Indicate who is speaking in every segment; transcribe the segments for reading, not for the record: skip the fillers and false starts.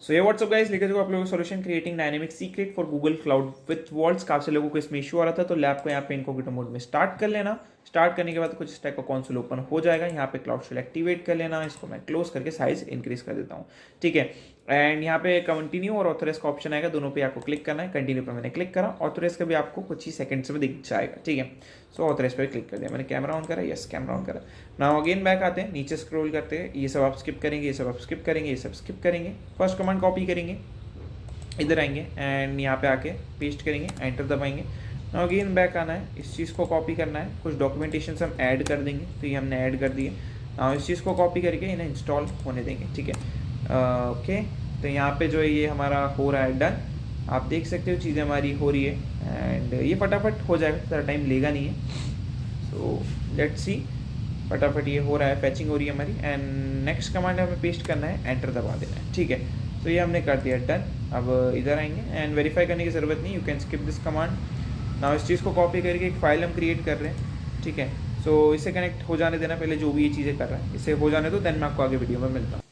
Speaker 1: सो ये WhatsApp guys लेकर जो आप लोगों को solution creating dynamic secret for Google cloud with vaults. काफी लोगों को इसमें इशू आ रहा था, तो लैब को यहाँ पे इनकॉग्निटो मोड में स्टार्ट कर लेना। स्टार्ट करने के बाद कुछ इस टाइप का कंसोल ओपन हो जाएगा। यहाँ पे क्लाउड शेल एक्टिवेट कर लेना। इसको मैं क्लोज करके साइज इंक्रीज कर देता हूँ, ठीक है। एंड यहाँ पे कंटिन्यू और ऑथोराइज का ऑप्शन आएगा, दोनों पे आपको क्लिक करना है। कंटिन्यू पे मैंने क्लिक करा, ऑथोराइज का भी आपको कुछ ही सेकंड्स में दिख जाएगा, ठीक है। सो ऑथोराइज पे क्लिक कर दिया मैंने, कैमरा ऑन करा, यस कैमरा ऑन करा। नाउ अगेन बैक आते हैं, नीचे स्क्रॉल करते हैं, ये सब आप स्किप करेंगे, ये सब आप स्किप करेंगे, ये सब स्किप करेंगे। फर्स्ट कमांड कॉपी करेंगे, इधर आएंगे एंड यहाँ पे आके पेस्ट करेंगे, एंटर दबाएंगे। नाउ अगेन बैक आना है, इस चीज़ को कॉपी करना है, कुछ डॉक्यूमेंटेशन हम ऐड कर देंगे, तो ये हमने ऐड कर दिए। नाउ इस चीज़ को कॉपी करके इन्हें इंस्टॉल होने देंगे, ठीक है। ओके, तो यहाँ पे जो है ये हमारा हो रहा है डन। आप देख सकते हो चीज़ें हमारी हो रही है एंड ये फटाफट हो जाएगा, ज़्यादा टाइम लेगा नहीं है। सो लेट्स सी, फटाफट ये हो रहा है, फैचिंग हो रही है हमारी। एंड नेक्स्ट कमांड हमें पेस्ट करना है, एंटर दबा देना है, ठीक है। तो ये हमने कर दिया डन। अब इधर आएंगे एंड वेरीफाई करने की ज़रूरत नहीं, you can skip this command. Now इस चीज़ को कॉपी करके एक फाइल हम क्रिएट कर रहे हैं, ठीक है। सो इसे कनेक्ट हो जाने देना पहले, जो भी ये चीज़ें कर रहा है इसे हो जाने दो, देन मैं आपको आगे वीडियो में मिलता हूँ।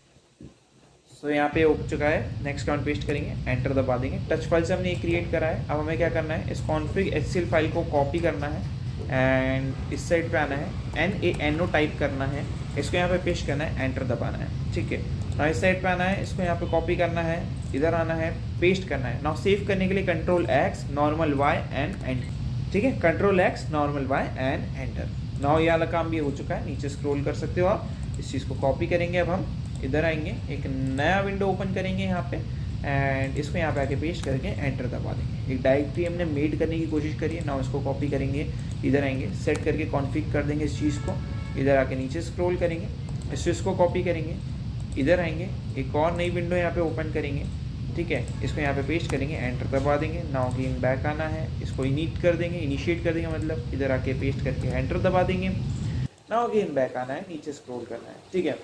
Speaker 1: सो यहाँ पे हो चुका है, नेक्स्ट कमांड पेस्ट करेंगे, एंटर दबा देंगे। टच फाइल से हमने ये क्रिएट करा है। अब हमें क्या करना है, इस कॉन्फिग एचसीएल फाइल को कॉपी करना है एंड इस साइड पे आना है, NaNO टाइप करना है, इसको यहाँ पे पेस्ट करना है, एंटर दबाना है, ठीक है। ना इस साइड पे आना है, इसको यहाँ पे कॉपी करना है, इधर आना है, पेस्ट करना है। नाउ सेव करने के लिए Ctrl+X normal Y and enter, ठीक है। Ctrl+X normal Y and enter. Now ये वाला काम भी हो चुका है, नीचे स्क्रॉल कर सकते हो आप। इस चीज़ को कॉपी करेंगे, अब हम इधर आएंगे, एक नया विंडो ओपन करेंगे यहाँ पे एंड इसको यहाँ पे आके पेस्ट करके एंटर दबा देंगे। एक डायरेक्टरी हमने मेड करने की कोशिश करी है, ना इसको कॉपी करेंगे, इधर आएंगे, सेट करके कॉन्फ़िग कर देंगे इस चीज़ को। इधर आके नीचे स्क्रॉल करेंगे, इस चीज़ को कॉपी करेंगे, इधर आएंगे, एक और नई विंडो यहाँ पे ओपन करेंगे, ठीक है। इसको यहाँ पे पेस्ट करेंगे, एंटर दबा देंगे। नाउ अगेन बैक आना है, इसको इनिट कर देंगे, इनिशिएट कर देंगे मतलब, इधर आके पेस्ट करके एंटर दबा देंगे। नाउ अगेन बैक आना है, नीचे स्क्रॉल करना है, ठीक है।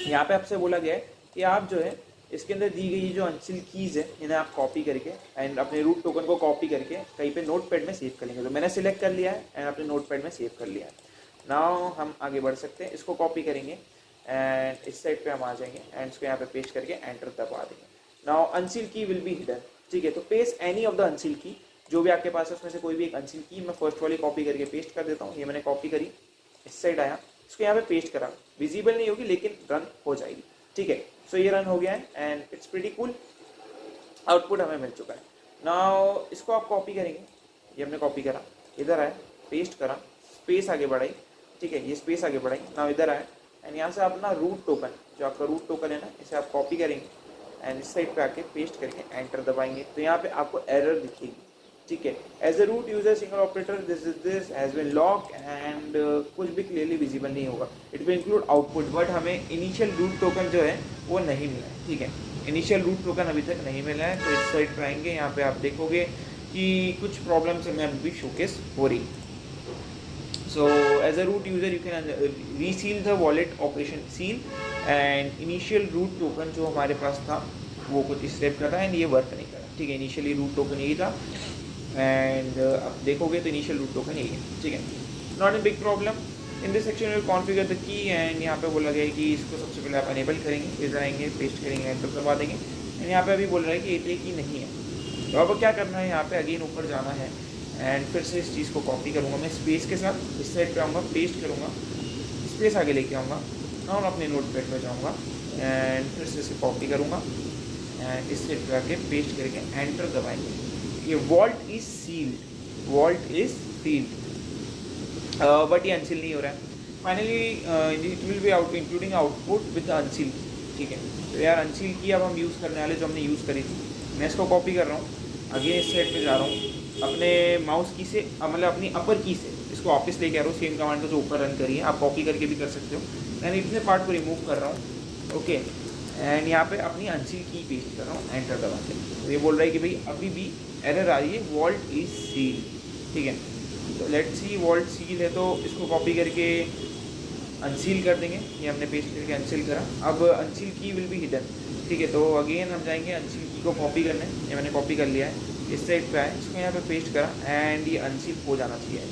Speaker 1: यहाँ पे आपसे बोला गया है कि आप जो है इसके अंदर दी गई जो अनसिल कीज़ है इन्हें आप कॉपी करके एंड अपने रूट टोकन को कॉपी करके कहीं पे नोटपैड में सेव कर लेंगे। तो मैंने सिलेक्ट कर लिया है एंड अपने नोटपैड में सेव कर लिया है। नाउ हम आगे बढ़ सकते हैं, इसको कॉपी करेंगे एंड इस साइड पे हम आ जाएंगे एंड इसको यहाँ पे पेस्ट करके एंटर दबा देंगे। नाउ अनसिल की विल बी हिडन, ठीक है। तो पेस्ट एनी ऑफ द अनसिल की, जो भी आपके पास है उसमें से कोई भी एक अनसिल की मैं फर्स्ट वाली कॉपी करके पेस्ट कर देता हूँ। ये मैंने कॉपी करी, इस साइड आया, इसको यहाँ पे पेस्ट करा, विजिबल नहीं होगी लेकिन रन हो जाएगी, ठीक है। सो ये रन हो गया है and it's pretty cool, output हमें मिल चुका है। नाउ इसको आप कॉपी करेंगे, ये हमने कॉपी करा, इधर आए, पेस्ट करा, स्पेस आगे बढ़ाई, ठीक है, ये स्पेस आगे बढ़ाई। नाउ इधर आए एंड यहाँ से अपना रूट टोकन, जो आपका रूट टोकन है ना, इसे आप कॉपी करेंगे एंड इस साइड पे आके पेस्ट करके एंटर दबाएंगे। तो यहाँ पे आपको एरर दिखेगी, ठीक है। As a root user single operator this has been lock and कुछ भी क्लियरली विजिबल नहीं होगा। It will include output, but हमें इनिशियल रूट टोकन जो है वो नहीं मिला है, ठीक है। इनिशियल रूट टोकन अभी तक नहीं मिला है। तो इस साइड पर आएंगे, यहाँ पे आप देखोगे कि कुछ प्रॉब्लम्स हमें अभी शोकेस हो रही। So as a root user you can reseal the vault operation seal and initial root token जो हमारे पास था वो कुछ इस टाइप का था एंड ये वर्क नहीं करा, ठीक है। इनिशियली रूट टोकन यही था एंड आप देखोगे तो इनिशियल रूट टोकन यही है, ठीक है। Not a big problem. In this section will configure the key and यहाँ पे बोला गया है कि इसको सबसे पहले आप अनेबल करेंगे, इधर आएंगे, पेस्ट करेंगे, एंटर दबा देंगे एंड यहाँ पे अभी बोल रहा है कि ये की नहीं है। तो अब क्या करना है, यहाँ पे अगेन ऊपर जाना है एंड फिर से इस चीज़ को कॉपी करूँगा मैं स्पेस के साथ, इस साइड पे आऊँगा, पेस्ट करूँगा, स्पेस आगे लेके आऊँगा, और अपने नोटपैड में जाऊँगा एंड फिर से इसे कॉपी करूँगा एंड इस साइड पे आके पेस्ट करके एंटर दबाएंगे। ये vault is sealed, vault is sealed, but ये अनसील नहीं हो रहा है। Finally it will be out including output with unseal, ठीक है। तो यार अनसील की अब हम यूज़ करने वाले जो हमने यूज़ करी थी, मैं इसको कॉपी कर रहा हूँ, अगेन इस साइड पे जा रहा हूँ, अपने माउस की से मतलब अपनी अपर की से इसको वापस लेके आ रहा हूँ, सेम कमांड को जो ऊपर रन करी है आप कॉपी करके भी कर सकते हो। मैं इतने पार्ट को रिमूव कर रहा हूँ, ओके, एंड यहाँ पे अपनी अनसील की पेस्ट कर रहा हूँ, एंटर दबा के। तो ये बोल रहा है कि भाई अभी भी एरर आ रही है, वॉल्ट इज सील, ठीक है। तो लेट्स सी वॉल्ट सील है, तो इसको कॉपी करके अनसील कर देंगे, ये हमने पेस्ट करके अनसील करा। अब अनसील की विल बी हिडन, ठीक है। तो अगेन हम जाएंगे अनसील की को कॉपी करने, ये मैंने कॉपी कर लिया है, इस साइड पे आए, इसको यहाँ पे पेस्ट करा एंड ये अनसील हो जाना चाहिए।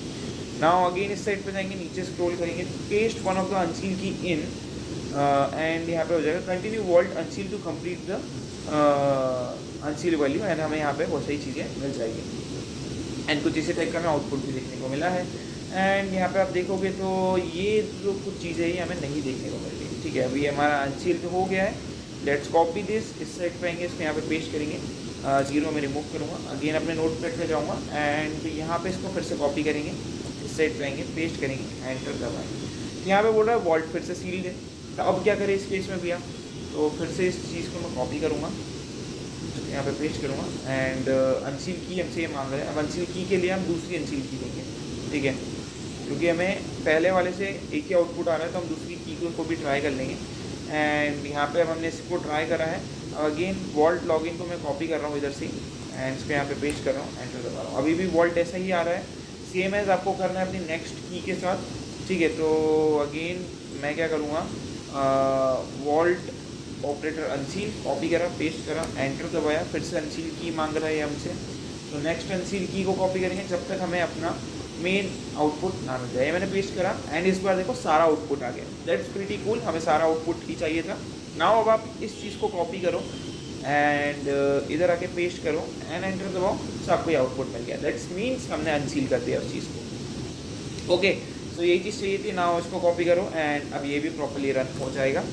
Speaker 1: नाउ अगेन इस साइड पे जाएंगे, नीचे स्क्रॉल करेंगे, paste one of the unseal key in and यहाँ पे हो जाएगा continue vault unseal to complete the unseal value, and हमें यहाँ पे बहुत सारी चीज़ें मिल जाएगी। एंड कुछ इसी टाइप का हमें आउटपुट भी देखने को मिला है। एंड यहाँ पे आप देखोगे तो ये जो कुछ चीज़ें ये हमें नहीं देखने को मिल रही। ठीक है, अभी हमारा अनसील हो गया है। लेट्स कॉपी दिस, इस साइड पे आएंगे, इसको यहाँ पे पेस्ट करेंगे, 0 में रिमूव करूँगा, अगेन अपने नोट पैड पे जाऊँगा एंड यहाँ पे इसको फिर से कॉपी करेंगे, इस साइड पे आएंगे, पेस्ट करेंगे, एंटर दबाएंगे। यहाँ पे बोल रहा है वॉल्ट फिर से सील्ड है। तो अब क्या करें इस केस में भैया, तो फिर से इस चीज़ को मैं कॉपी करूँगा, यहाँ पे पेस्ट करूँगा एंड अनसील की हमसे ये मांग रहे हैं। अब अनसील की के लिए हम दूसरी अनसील की देंगे। ठीक है, क्योंकि हमें पहले वाले से एक ही आउटपुट आ रहा है तो हम दूसरी की को भी ट्राई कर लेंगे। एंड यहाँ पे अब हमने इसको ट्राई करा है। अगेन वॉल्ट लॉगिन को मैं कॉपी कर रहा हूँ इधर से एंड इसको यहाँ पे पेस्ट कर रहा हूँ, एंटर दबा रहा हूँ। अभी भी वॉल्ट ऐसा ही आ रहा है, सेम एज आपको करना है अपनी नेक्स्ट की के साथ। ठीक है, तो अगेन मैं क्या करूँगा, वॉल्ट ऑपरेटर अनसील कॉपी करा, पेस्ट करा, एंटर दबाया, फिर से अनसील की मांग रहा है हमसे, तो नेक्स्ट अनसील की को कॉपी करेंगे जब तक हमें अपना मेन आउटपुट ना मिल जाए। मैंने पेस्ट करा एंड इस बार देखो सारा आउटपुट आ गया। दैट्स प्रीटी कूल, हमें सारा आउटपुट ही चाहिए था। नाउ अब आप इस चीज़ को कॉपी करो एंड इधर आके पेस्ट करो एंड एंटर दबाओ, तो आपको ये आउटपुट मिल गया। दैट्स मीन्स हमने अनसील कर दिया उस चीज़ को। ओके, तो यही चीज़ चाहिए थी। नाउ इसको कॉपी करो एंड अब ये भी प्रॉपर्ली रन हो जाएगा।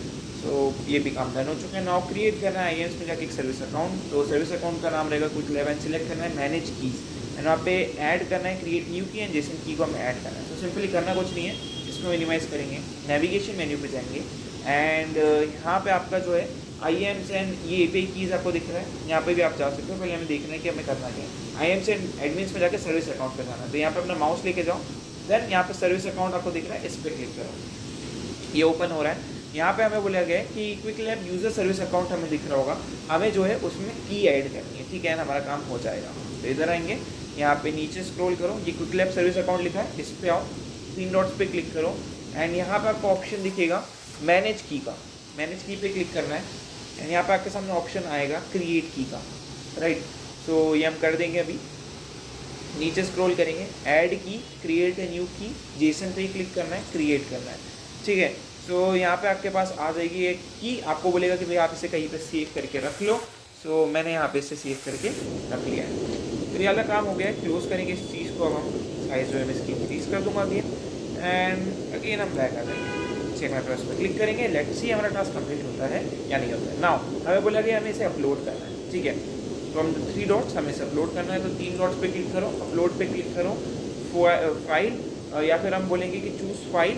Speaker 1: तो ये भी काम डन हो चुका है। नाउ क्रिएट करना है आईएम्स में जाके एक सर्विस अकाउंट, तो सर्विस अकाउंट का नाम रहेगा क्विक लैब एंड सिलेक्ट करना है मैनेज कीज एंड वहाँ पे ऐड करना है क्रिएट न्यू की एंड जेसन की को हमें ऐड करना है। तो सिंपली करना कुछ नहीं है, इसको मिनिमाइज़ करेंगे, नेविगेशन मेन्यू पे जाएंगे एंड यहाँ पे आपका जो है आईएम्स एंड ये एपीआई कीज़ आपको दिख रहा है, यहाँ पे भी आप जा सकते हो। पहले हमें देखना है कि हमें करना क्या है। आईएम्स एंड एडमिन्स में जाकर सर्विस अकाउंट पे जाना है, तो यहाँ पे अपना माउस लेके जाओ, देन यहाँ पे सर्विस अकाउंट आपको दिख रहा है, इस पर क्लिक करो, ये ओपन हो रहा है। यहाँ पे हमें बोला गया है कि quick lab user service account हमें दिख रहा होगा, हमें जो है उसमें की ऐड करनी है। ठीक है, हमारा काम हो जाएगा। तो इधर आएंगे, यहाँ पे नीचे स्क्रॉल करो, ये क्विक लैब सर्विस अकाउंट लिखा है, इस पे आओ, 3 डॉट्स पे क्लिक करो एंड यहाँ पे आपको ऑप्शन दिखेगा मैनेज की का, मैनेज की पे क्लिक करना है एंड यहाँ पे आपके सामने ऑप्शन आएगा क्रिएट की का, राइट। तो ये हम कर देंगे। अभी नीचे स्क्रॉल करेंगे, ऐड की, क्रिएट ए न्यू की, जेसन पे ही क्लिक करना है, क्रिएट करना है। ठीक है, तो यहाँ पे आपके पास आ जाएगी एक की, आपको बोलेगा कि भाई आप इसे कहीं पे सेव करके रख लो। सो मैंने यहाँ पे इसे सेव करके रख लिया है। तो ये वाला काम हो गया है। क्लोज करेंगे इस चीज़ को, अब हम साइज जो है मैं इसकी इंक्रीज़ कर दूँगा अगेन एंड अगेन हम बैक आ जाएंगे, चेक माय प्रोसेस पर क्लिक करेंगे। लेट्स सी हमारा टास्क कंप्लीट होता है या नहीं होता है। नाउ हमें बोला कि हमें इसे अपलोड करना है। ठीक है, तो हम 3 डॉट्स हमें इसे अपलोड करना है, तो 3 डॉट्स पे क्लिक करो, अपलोड पे क्लिक करो, फाइल, या फिर हम बोलेंगे कि चूज़ फाइल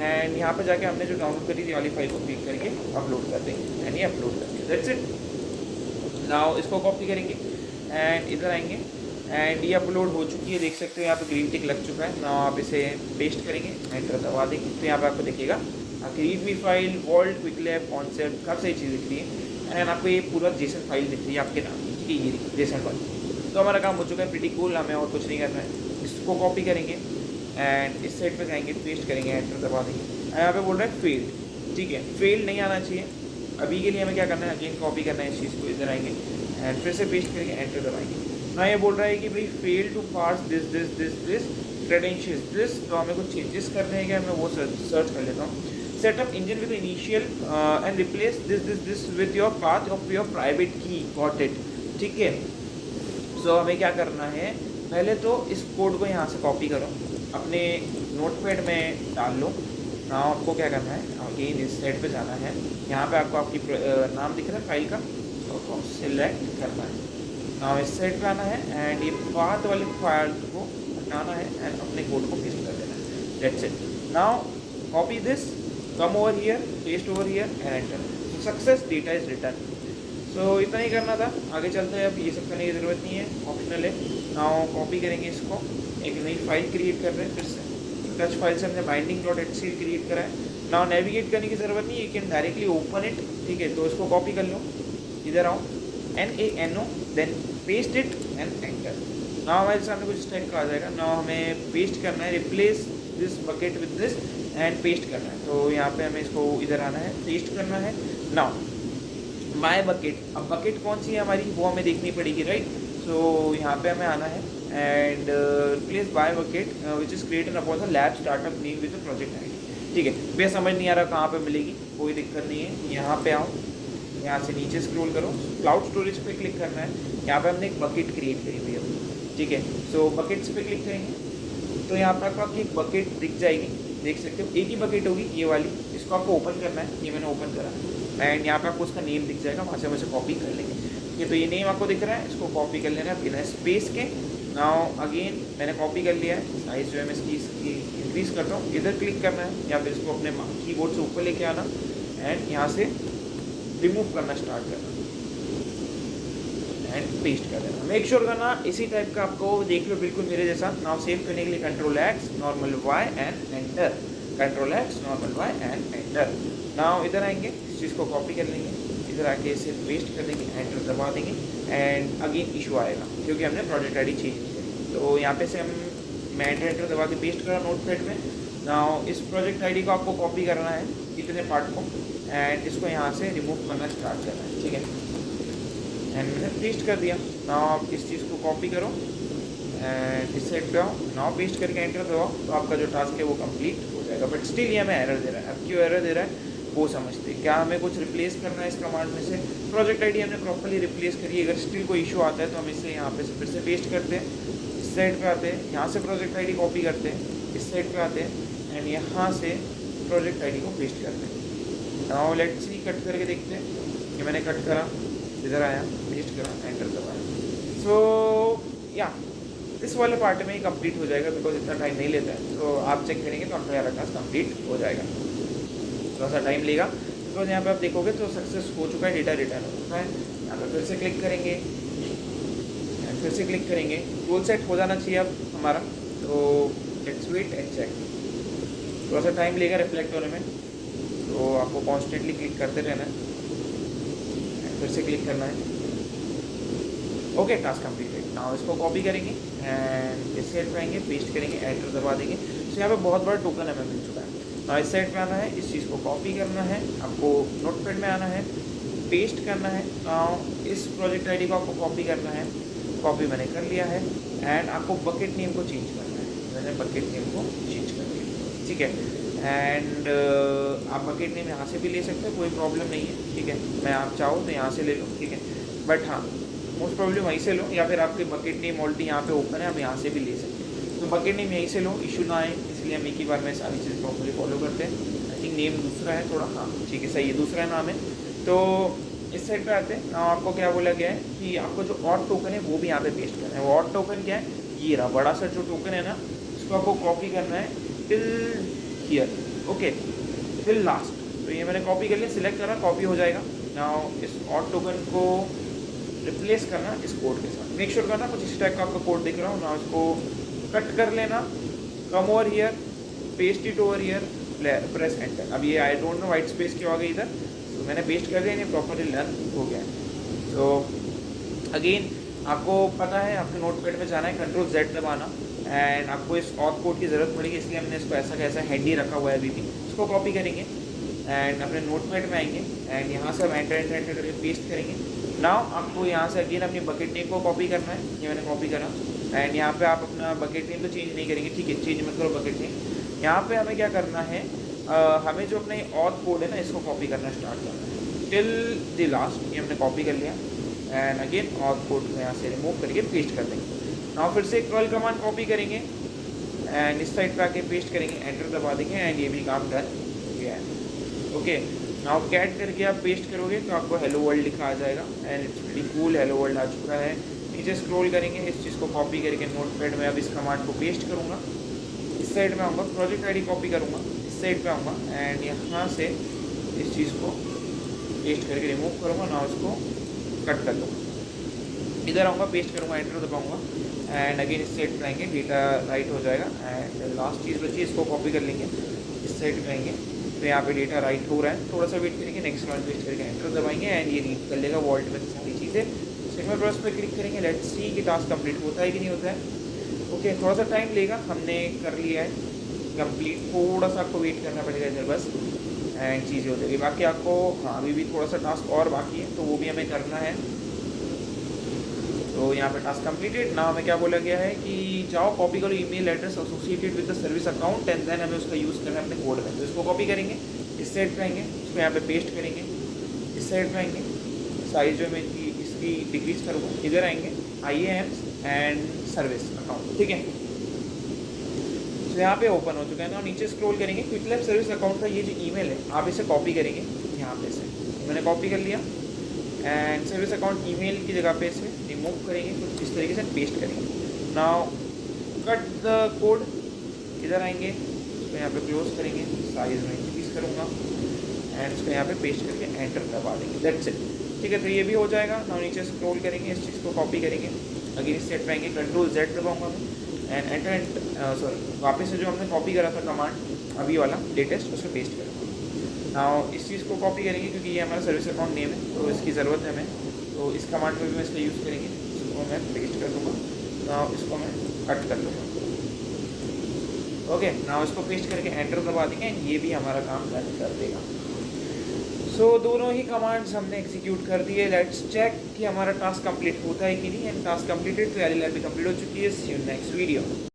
Speaker 1: एंड यहाँ पे जाके हमने जो डाउनलोड करी थी वाली फाइल को क्लिक करके अपलोड कर देंगे एंड ये अपलोड कर देंगे। That's it. नाउ इसको कॉपी करेंगे एंड इधर आएंगे एंड ये अपलोड हो चुकी है, देख सकते हो यहाँ पे ग्रीन टिक लग चुका है। नाउ आप इसे पेस्ट करेंगे, एंटर दबा देंगे, तो यहाँ पे आपको दिखेगा read me file, vault, quick lab, concept, काफ़ी सारी चीज़ दिख रही है एंड आपको ये पूरा जेसन फाइल दिख रही है आपके नाम की। ठीक है, ये जेसन फाइल। तो हमारा काम हो चुका है, प्रीटी कूल, हमें और कुछ नहीं करना है। इसको कॉपी करेंगे एंड इस साइड पे जाएंगे, पेस्ट करेंगे, एंटर दबा देंगे। यहाँ पे बोल रहा है फेल्ड। ठीक है, फेल्ड नहीं आना चाहिए। अभी के लिए हमें क्या करना है, अगेन कॉपी करना है इस चीज़ को, इधर आएंगे एंड फिर से पेस्ट करेंगे, एंटर दबाएंगे। ना ये बोल रहा है कि भाई fail to parse this this this this credentials this, तो हमें कुछ चेंजेस करने हैं क्या, मैं वो सर्च कर लेता हूँ। Setup engine with initial and replace this this this with your path of your private की, गॉट इट। ठीक है, सो हमें क्या करना है, पहले तो इस कोड को यहाँ से कॉपी करो, अपने नोटपैड में डाल लो। नाउ आपको क्या करना है, अगेन इस साइड पे जाना है, यहाँ पे आपको आपकी नाम दिख रहा है फाइल का, तो सिलेक्ट करना है। नाउ इस साइड पे आना है एंड ये पाथ वाले फाइल को हटाना है एंड अपने कोड को पेस्ट कर देना है। That's it. Now copy this, come over here, paste over here and enter. Success, data is return. So इतना ही करना था, आगे चलते हैं। अब ये सब करने की ज़रूरत नहीं है, ऑप्शनल है। नाउ कॉपी करेंगे इसको, एक नई फाइल क्रिएट कर रहे हैं, फिर से टच फाइल से हमने बाइंडिंग.html क्रिएट करा है। नाउ नेविगेट करने की ज़रूरत नहीं है, you can directly open it. ठीक है, तो इसको कॉपी कर लो, इधर आओ, NANO, then paste it and enter. Now हमारे सामने कुछ इस टाइप का आ जाएगा। नाउ हमें पेस्ट करना है, replace this bucket with this and paste करना है। तो यहाँ पे हमें इसको इधर आना है, पेस्ट करना है। नाउ माय बकेट, अब बकेट कौन सी है हमारी, वो हमें देखनी पड़ेगी, राइट। सो यहाँ पे हमें आना है and replace by bucket which is created upon the lab startup name with the project ID. ठीक है, भैया समझ नहीं आ रहा कहाँ पे मिलेगी, कोई दिक्कत नहीं है। यहाँ पे आओ, यहाँ से नीचे स्क्रॉल करो, क्लाउड स्टोरेज पे क्लिक करना है। यहाँ पे हमने एक बकेट क्रिएट करी हुई है, ठीक है। सो बकेट्स पे क्लिक करेंगे तो यहाँ पर आपको एक बकेट दिख जाएगी, देख सकते हो। एक ही बकेट होगी ये वाली, इसको आपको ओपन करना है। ये मैंने ओपन करा एंड यहाँ पे आपको उसका नेम दिख जाएगा, वहाँ से हम इसे कॉपी कर लेंगे। ये तो ये नेम आपको दिख रहा है, इसको कॉपी कर लेना है बिना स्पेस के। नाउ अगेन मैंने कॉपी कर लिया है, साइज जो है मैं इसकी इंक्रीज़ करता हूँ। इधर क्लिक करना है या फिर इसको अपने कीबोर्ड से ऊपर लेके आना एंड यहाँ से रिमूव करना स्टार्ट करना एंड पेस्ट कर देना। मेक श्योर करना इसी टाइप का आपको देख लो बिल्कुल मेरे जैसा। नाउ सेव करने के लिए Ctrl+X normal Y and enter, Ctrl+X normal Y and enter. Now इधर आएंगे, इस चीज़ को कॉपी कर लेंगे, इधर आके इसे पेस्ट कर देंगे, एंटर दबा देंगे एंड अगेन इशू आएगा क्योंकि हमने प्रोजेक्ट आईडी चेंज नहीं करी। तो यहाँ पे से मैं एंटर दबा के पेस्ट करा नोटपैड में। नाउ इस प्रोजेक्ट आईडी को आपको कॉपी करना है, इतने पार्ट को, एंड इसको यहाँ से रिमूव करना स्टार्ट करना है, ठीक है। एंड मैंने पेस्ट कर दिया। नाउ आप इस चीज़ को कॉपी करो एंड इस साइड पे आओ। नाउ पेस्ट करके एंटर दबाओ तो आपका जो टास्क है वो कंप्लीट हो जाएगा। बट स्टिल ये हमें एरर दे रहा है। अब क्यों एरर दे रहा है वो समझते हैं। क्या हमें कुछ रिप्लेस करना है इस कमांड में से? प्रोजेक्ट आईडी हमने प्रॉपर्ली रिप्लेस करी। अगर स्टिल कोई इशू आता है तो हम इसे यहाँ पे से फिर से पेस्ट करते हैं, इस साइड पे आते हैं, यहाँ से प्रोजेक्ट आईडी कॉपी करते हैं, इस साइड पे आते हैं एंड यहाँ से प्रोजेक्ट आईडी को पेस्ट करते हैं। नाउ लेट्स सी, कट करके देखते हैं कि मैंने कट करा, इधर आया, पेस्ट करा, एंटर दबाया। सो या इस वाले पार्ट में ही कंप्लीट हो जाएगा बिकॉज इतना टाइम नहीं लेता है। तो आप चेक करेंगे तो आपका यार टास्क कंप्लीट हो जाएगा। थोड़ा सा टाइम लेगा बिकॉज यहाँ पे आप देखोगे तो सक्सेस हो चुका है, डेटा रिटर्न हो चुका है। यहाँ पर फिर से क्लिक करेंगे, फिर से क्लिक करेंगे, गोल सेट हो जाना चाहिए अब हमारा। तो लेट्स वेट एंड चेक। थोड़ा सा टाइम लेगा रिफ्लेक्ट होने में, तो आपको कॉन्स्टेंटली क्लिक करते रहना है, फिर से क्लिक करना है। Okay, task completed. नाउ इसको कॉपी करेंगे एंड इस साइड पे आएंगे, पेस्ट करेंगे, एंटर दबा देंगे। तो यहाँ पे बहुत बड़ा टोकन हमें मिल चुका है। नाउ इस साइड पे आना है, इस चीज़ को कॉपी करना है, आपको नोटपैड में आना है, पेस्ट करना है। नाउ इस प्रोजेक्ट आईडी को आपको कॉपी करना है, कॉपी मैंने कर लिया है एंड आपको बकेट नेम को चेंज करना है। मैंने बकेट नेम को चेंज कर दिया, ठीक है। एंड आप बकेट नेम यहाँ से भी ले सकते हो, कोई प्रॉब्लम नहीं है, ठीक है। मैं आप चाहो तो यहाँ से ले लो, ठीक है। बट हाँ, मोस्ट प्रॉब्लम वहीं से लो, या फिर आपके बकेट नेम ऑलरेडी यहाँ पे ओपन है, हम यहाँ से भी ले सकते हैं। तो बकेट नेम यहीं से लो, इशू ना आए, इसलिए हम एक ही बार में सारी चीज़ प्रॉपर्ली फॉलो करते हैं। आई थिंक नेम दूसरा है थोड़ा, हाँ ठीक है, सही है, दूसरा नाम है। तो इस साइड पे आते हैं। आपको क्या बोला गया है कि आपको जो ऑड टोकन है वो भी यहाँ पे पेस्ट करना है। वो ऑड टोकन क्या है, ये रहा बड़ा सा जो टोकन है ना, इसको आपको कॉपी करना है till here, okay, till last. तो ये मैंने कॉपी कर लिया, सिलेक्ट करा, कॉपी हो जाएगा। नाउ इस ऑड टोकन को रिप्लेस करना इस कोड के साथ। मेक श्योर करना कुछ इस टाइप का आपका कोड दिख रहा हो ना, उसको कट कर लेना, कम over here, paste it over here, press enter. अब ये I don't know white space क्यों आ गई इधर, तो मैंने पेस्ट कर दिया, नहीं प्रॉपर्ली लर्न हो गया है। तो अगेन आपको पता है आपके नोटपैड में जाना है, Ctrl+Z दबाना एंड आपको इस ऑथ कोड की ज़रूरत पड़ेगी, इसलिए हमने इसको ऐसा कैसा हैंडी रखा हुआ है अभी भी। इसको कॉपी करेंगे एंड अपने नोटपैड में आएंगे एंड यहाँ से हम एंटर करके पेस्ट करेंगे। नाउ आपको यहाँ से अगेन अपनी बकेट नेम को कॉपी करना है, ये मैंने कॉपी करा एंड यहाँ पे आप अपना बकेट नेम तो चेंज नहीं करेंगे, ठीक है, चेंज मत करो बकेट नेम। यहाँ पे हमें क्या करना है, हमें जो अपने ऑथ कोड है ना, इसको कॉपी करना स्टार्ट करना है टिल द लास्ट। ये हमने कॉपी कर लिया एंड अगेन ऑथ कोड को यहाँ से रिमूव करके पेस्ट कर देंगे। नाउ फिर से कर्ल कमांड कॉपी करेंगे एंड इस साइड पे आके पेस्ट करेंगे, एंटर दबा देंगे एंड ये भी काम डन गया है। ओके, नाउ कैट करके आप पेस्ट करोगे तो आपको हेलो वर्ल्ड लिखा आ जाएगा and it's pretty cool, hello world आ चुका है। नीचे स्क्रॉल करेंगे, इस चीज़ को कॉपी करके नोटपैड में अब इस कमांड को पेस्ट करूँगा। इस साइड में आऊँगा, प्रोजेक्ट आईडी कॉपी करूँगा, इस साइड पे आऊँगा एंड यहाँ से इस चीज़ को पेस्ट करके रिमूव करूँगा। ना उसको कट कर दूँगा, इधर आऊँगा, पेस्ट करूँगा, एंटर दबाऊँगा एंड अगेन इस साइड पर आएंगे, डेटा राइट हो जाएगा एंड लास्ट चीज़ बची, इसको कॉपी कर लेंगे, इस साइड पर आएंगे तो यहाँ पे डेटा राइट हो रहा है, थोड़ा सा वेट करेंगे, नेक्स्ट वन पेस्ट करके एंटर दबाएंगे एंड ये रीड कर लेगा वॉल्ट में सारी चीज़ें। सिग्नल प्रोसेस पे क्लिक करेंगे, लेट्स सी कि टास्क कंप्लीट होता है कि नहीं होता है। ओके, थोड़ा सा टाइम लेगा, हमने कर लिया है कंप्लीट, थोड़ा सा आपको वेट करना पड़ेगा इधर बस एंड चीज़ें हो जाएगी। बाकी आपको हाँ अभी भी थोड़ा सा टास्क और बाकी है, तो वो भी हमें करना है। तो यहाँ पे टास्क कंप्लीटेड। ना हमें क्या बोला गया है कि जाओ कॉपी करो email address associated with the service account and then हमें उसका यूज़ करना है अपने कोड में। तो इसको कॉपी करेंगे, इस साइड पे आएंगे, इसको यहाँ पे पेस्ट करेंगे, इस साइड में आएंगे, साइज जो मैं इसकी डिक्रीज करूँगा, इधर आएंगे IAMs एंड सर्विस अकाउंट, ठीक है। तो यहाँ पे ओपन हो चुका है ना। नीचे स्क्रॉल करेंगे, क्विक लैब सर्विस अकाउंट का ये जो ईमेल है आप इसे कॉपी करेंगे यहाँ पे से, मैंने कॉपी कर लिया एंड सर्विस अकाउंट ईमेल की जगह पे इसे रिमूव करेंगे, कुछ इस तरीके से पेस्ट करेंगे। नाउ कट द कोड, इधर आएंगे, इसको यहाँ पे क्लोज करेंगे, साइज में इंक्रीज करूँगा एंड इसको यहाँ पे पेस्ट करके एंटर दबा देंगे, दैट्स इट, ठीक है। तो ये भी हो जाएगा। नाउ नीचे स्क्रॉल करेंगे, इस चीज़ को कॉपी करेंगे, अगेन इस सेट पे आएंगे, Ctrl+Z दबाऊंगा मैं एंड एंटर, सॉरी वापस से जो हमने कॉपी करा था कमांड अभी वाला लेटेस्ट, उसको पेस्ट करेंगे। नाउ इस चीज़ को कॉपी करेंगे क्योंकि ये हमारा सर्विस अकाउंट नेम है तो इसकी ज़रूरत है हमें, तो इस कमांड में भी मैं इसका यूज़ करेंगे, इसको मैं पेस्ट कर दूँगा। नाउ इसको मैं कट कर लूँगा, ओके। नाउ इसको पेस्ट करके एंटर दबा देंगे एंड ये भी हमारा काम रन कर देगा। सो दोनों ही कमांड्स हमने एग्जीक्यूट कर दिए। लेट्स चेक कि हमारा टास्क कंप्लीट होता है कि नहीं। एंड टास्क कंप्लीटेड, तो LLR भी कंप्लीट हो चुकी है। सी यू नेक्स्ट वीडियो।